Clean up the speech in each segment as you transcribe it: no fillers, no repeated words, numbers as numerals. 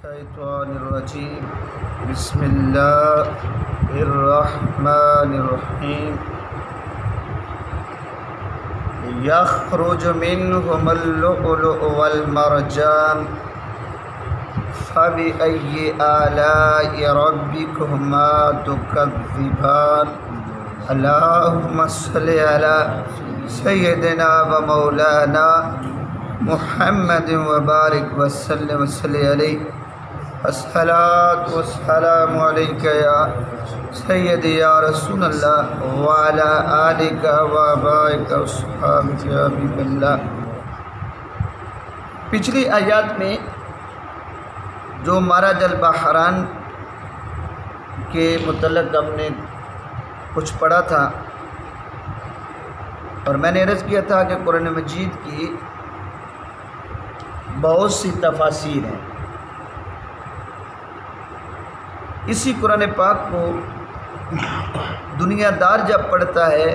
الشیطان الرجیم بسم اللہ الرحمن الرحیم یخرج منہم اللؤلؤ والمرجان فبأي آلاء ربكما تكذبان اللهم صل على سيدنا ومولانا محمد وبارک وسلم وصلی علیہ الصلاۃ والسلام علیک یا سیدی یا رسول اللہ وعلی آلک وآبائک وصحابک یا حبیب اللہ۔ پچھلی آیات میں جو مرج البحران کے متعلق ہم نے کچھ پڑھا تھا اور میں نے عرض کیا تھا کہ قرآن مجید کی بہت سی تفاسیر ہیں۔ اسی قرآن پاک کو دنیا دار جب پڑھتا ہے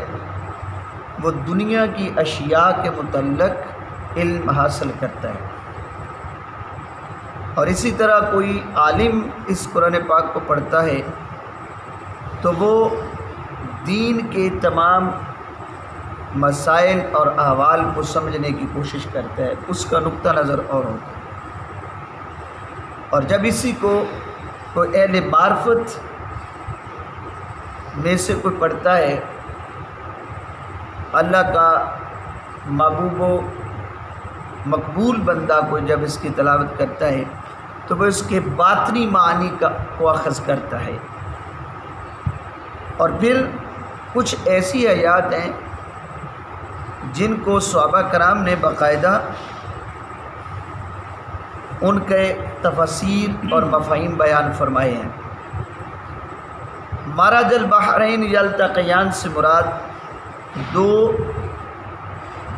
وہ دنیا کی اشیاء کے متعلق علم حاصل کرتا ہے، اور اسی طرح کوئی عالم اس قرآن پاک کو پڑھتا ہے تو وہ دین کے تمام مسائل اور احوال کو سمجھنے کی کوشش کرتا ہے، اس کا نقطہ نظر اور ہوتا ہے۔ اور جب اسی کو کوئی اہل معرفت میں سے کوئی پڑھتا ہے، اللہ کا محبوب و مقبول بندہ کو جب اس کی تلاوت کرتا ہے تو وہ اس کے باطنی معنی کو اخذ کرتا ہے۔ اور پھر کچھ ایسی آیات ہیں جن کو صحابہ کرام نے باقاعدہ ان کے تفاسیر اور مفاہیم بیان فرمائے ہیں۔ مرج البحرین یلتقیان سے مراد دو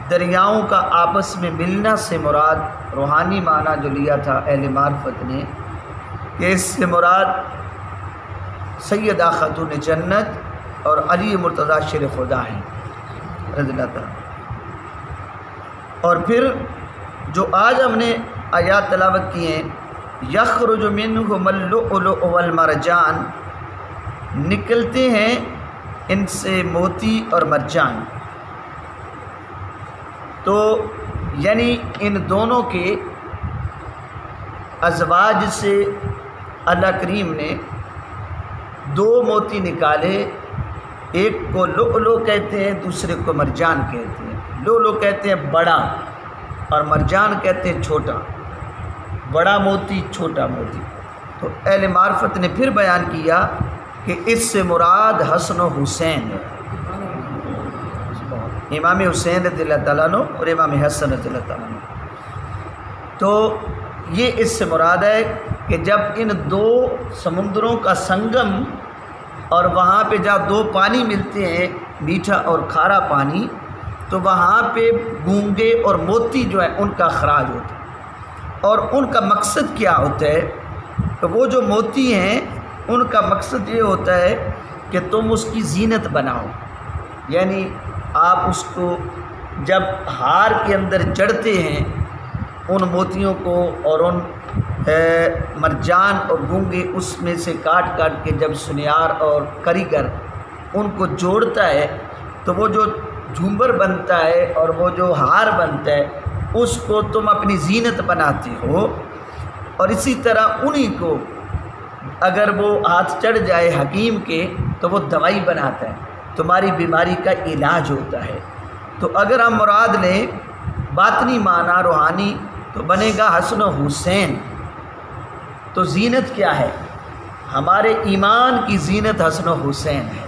دریاؤں کا آپس میں ملنا سے مراد روحانی معنی جو لیا تھا اہل معرفت نے کہ اس سے مراد سیدہ خاتون جنت اور علی مرتضیٰ شیر خدا ہیں رضی اللہ تعالیٰ۔ اور پھر جو آج ہم نے آیات تلاوت کی ہیں، یخرج منہم اللؤلؤ والمرجان، نکلتے ہیں ان سے موتی اور مرجان، تو یعنی ان دونوں کے ازواج سے اللہ کریم نے دو موتی نکالے، ایک کو لؤلؤ کہتے ہیں دوسرے کو مرجان کہتے ہیں۔ لؤلؤ کہتے ہیں بڑا اور مرجان کہتے ہیں چھوٹا، بڑا موتی چھوٹا موتی۔ تو اہل معرفت نے پھر بیان کیا کہ اس سے مراد حسن و حسین ہے، امام حسین رضی اللہ تعالیٰ عنہ اور امام حسن رضی اللہ تعالیٰ عنہ۔ تو یہ اس سے مراد ہے کہ جب ان دو سمندروں کا سنگم اور وہاں پہ جہاں دو پانی ملتے ہیں میٹھا اور کھارا پانی، تو وہاں پہ گونگے اور موتی جو ہے ان کا اخراج ہوتا ہے۔ اور ان کا مقصد کیا ہوتا ہے؟ تو وہ جو موتی ہیں ان کا مقصد یہ ہوتا ہے کہ تم اس کی زینت بناؤ، یعنی آپ اس کو جب ہار کے اندر جڑتے ہیں ان موتیوں کو، اور ان مرجان اور گونگے اس میں سے کاٹ کاٹ کے جب سنیار اور کاریگر ان کو جوڑتا ہے تو وہ جو جھومر بنتا ہے اور وہ جو ہار بنتا ہے اس کو تم اپنی زینت بناتے ہو۔ اور اسی طرح انہی کو اگر وہ ہاتھ چڑھ جائے حکیم کے تو وہ دوائی بناتا ہے، تمہاری بیماری کا علاج ہوتا ہے۔ تو اگر ہم مراد لیں باطنی معنی روحانی تو بنے گا حسن و حسین۔ تو زینت کیا ہے؟ ہمارے ایمان کی زینت حسن و حسین ہے،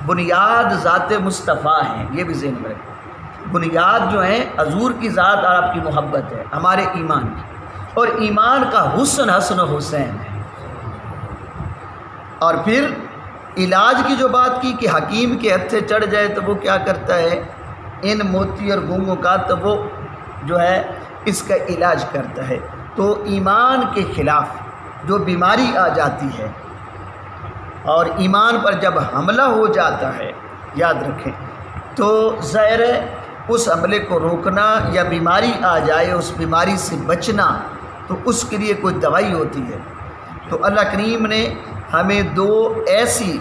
بنیاد ذات مصطفیٰ ہیں، یہ بھی ذہن میں رکھیں۔ بنیاد جو ہیں حضور کی ذات اور آپ کی محبت ہے ہمارے ایمان کی، اور ایمان کا حسن حسن و حسین ہے۔ اور پھر علاج کی جو بات کی کہ حکیم کے ہتھے چڑھ جائے تو وہ کیا کرتا ہے؟ ان موتی اور گونگوں کا تو وہ جو ہے اس کا علاج کرتا ہے۔ تو ایمان کے خلاف جو بیماری آ جاتی ہے اور ایمان پر جب حملہ ہو جاتا ہے، یاد رکھیں، تو ظاہر ہے اس حملے کو روکنا یا بیماری آ جائے اس بیماری سے بچنا تو اس کے لیے کوئی دوائی ہوتی ہے۔ تو اللہ کریم نے ہمیں دو ایسی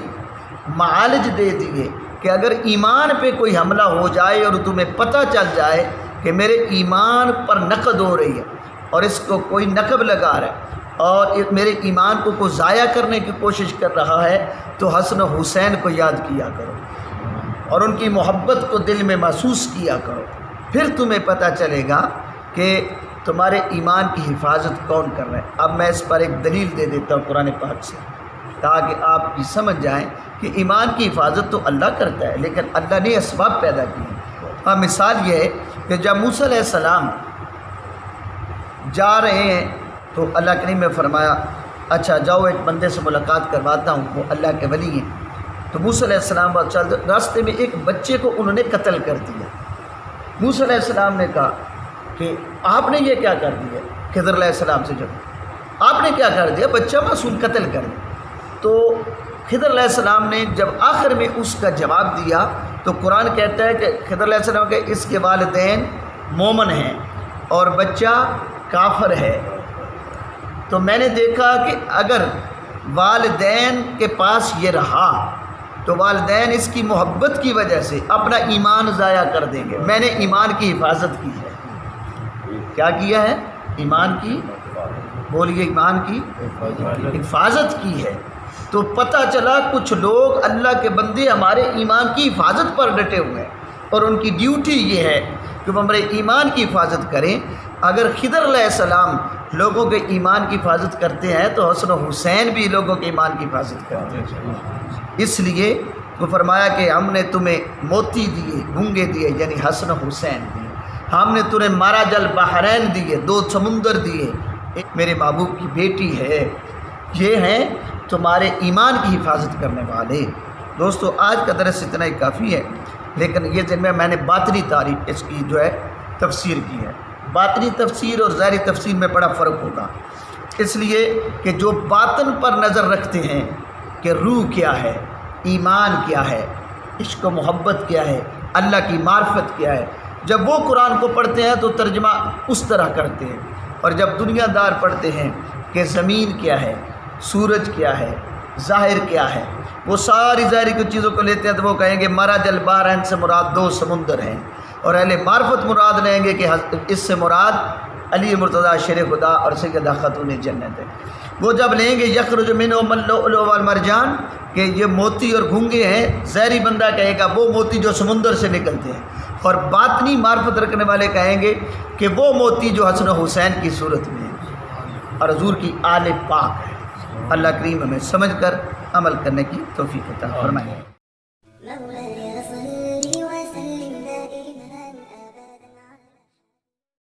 معالج دے دیے کہ اگر ایمان پہ کوئی حملہ ہو جائے اور تمہیں پتہ چل جائے کہ میرے ایمان پر نقد ہو رہی ہے اور اس کو کوئی نقب لگا رہا ہے اور میرے ایمان کو کوئی ضائع کرنے کی کوشش کر رہا ہے، تو حسن و حسین کو یاد کیا کرو اور ان کی محبت کو دل میں محسوس کیا کرو، پھر تمہیں پتہ چلے گا کہ تمہارے ایمان کی حفاظت کون کر رہا ہے۔ اب میں اس پر ایک دلیل دے دیتا ہوں قرآن پاک سے، تاکہ آپ یہ سمجھ جائیں کہ ایمان کی حفاظت تو اللہ کرتا ہے، لیکن اللہ نے اسباب پیدا کیے۔ ہاں، مثال یہ ہے کہ جب موسیٰ علیہ السلام جا رہے ہیں تو اللہ کریم نے فرمایا اچھا جاؤ ایک بندے سے ملاقات کرواتا ہوں، وہ اللہ کے ولی ہیں۔ تو موسیٰ علیہ السلام راستے میں ایک بچے کو انہوں نے قتل کر دیا۔ موسیٰ علیہ السلام نے کہا کہ آپ نے یہ کیا کر دیا؟ خضر علیہ السلام سے جب آپ نے کیا کر دیا؟ بچہ معصوم قتل کر دیا۔ تو خضر علیہ السلام نے جب آخر میں اس کا جواب دیا تو قرآن کہتا ہے کہ خضر علیہ السلام کہ اس کے والدین مومن ہیں اور بچہ کافر ہے۔ تو میں نے دیکھا کہ اگر والدین کے پاس یہ رہا تو والدین اس کی محبت کی وجہ سے اپنا ایمان ضائع کر دیں گے۔ میں نے ایمان کی حفاظت کی ہے۔ کیا کیا ہے؟ ایمان کی، بولیے، ایمان کی حفاظت کی ہے۔ تو پتہ چلا کچھ لوگ اللہ کے بندے ہمارے ایمان کی حفاظت پر ڈٹے ہوئے ہیں اور ان کی ڈیوٹی یہ ہے کہ وہ ہمارے ایمان کی حفاظت کریں۔ اگر خضر علیہ السلام لوگوں کے ایمان کی حفاظت کرتے ہیں تو حسن و حسین بھی لوگوں کے ایمان کی حفاظت کرتے ہیں۔ اس لیے وہ فرمایا کہ ہم نے تمہیں موتی دیے، گونگے دیے، یعنی حسن و حسین دیے، ہم نے تمہیں مارج البحرین دیے، دو سمندر دیے، ایک میرے محبوب کی بیٹی ہے۔ یہ ہیں تمہارے ایمان کی حفاظت کرنے والے۔ دوستو، آج کا درس اتنا ہی کافی ہے، لیکن یہ جن میں نے باطنی تعریف اس کی جو ہے تفسیر کی ہے۔ باطنی تفسیر اور ظاہری تفسیر میں بڑا فرق ہوگا، اس لیے کہ جو باطن پر نظر رکھتے ہیں کہ روح کیا ہے، ایمان کیا ہے، عشق و محبت کیا ہے، اللہ کی معرفت کیا ہے، جب وہ قرآن کو پڑھتے ہیں تو ترجمہ اس طرح کرتے ہیں، اور جب دنیا دار پڑھتے ہیں کہ زمین کیا ہے، سورج کیا ہے، ظاہر کیا ہے، وہ ساری ظاہری کچھ چیزوں کو لیتے ہیں تو وہ کہیں گے مرج البحرین سے مراد دو سمندر ہیں، اور اہل معرفت مراد لیں گے کہ اس سے مراد علی مرتضیٰ شیر خدا اور سیدہ خاتون جنت ہے۔ وہ جب لیں گے یخرج منہما اللؤلؤ والمرجان کہ یہ موتی اور گھونگے ہیں، ظاہری بندہ کہے گا وہ موتی جو سمندر سے نکلتے ہیں، اور باطنی معرفت رکھنے والے کہیں گے کہ وہ موتی جو حسن و حسین کی صورت میں ہے اور حضور کی آل پاک ہے۔ اللہ کریم ہمیں سمجھ کر عمل کرنے کی توفیق عطا فرمائے۔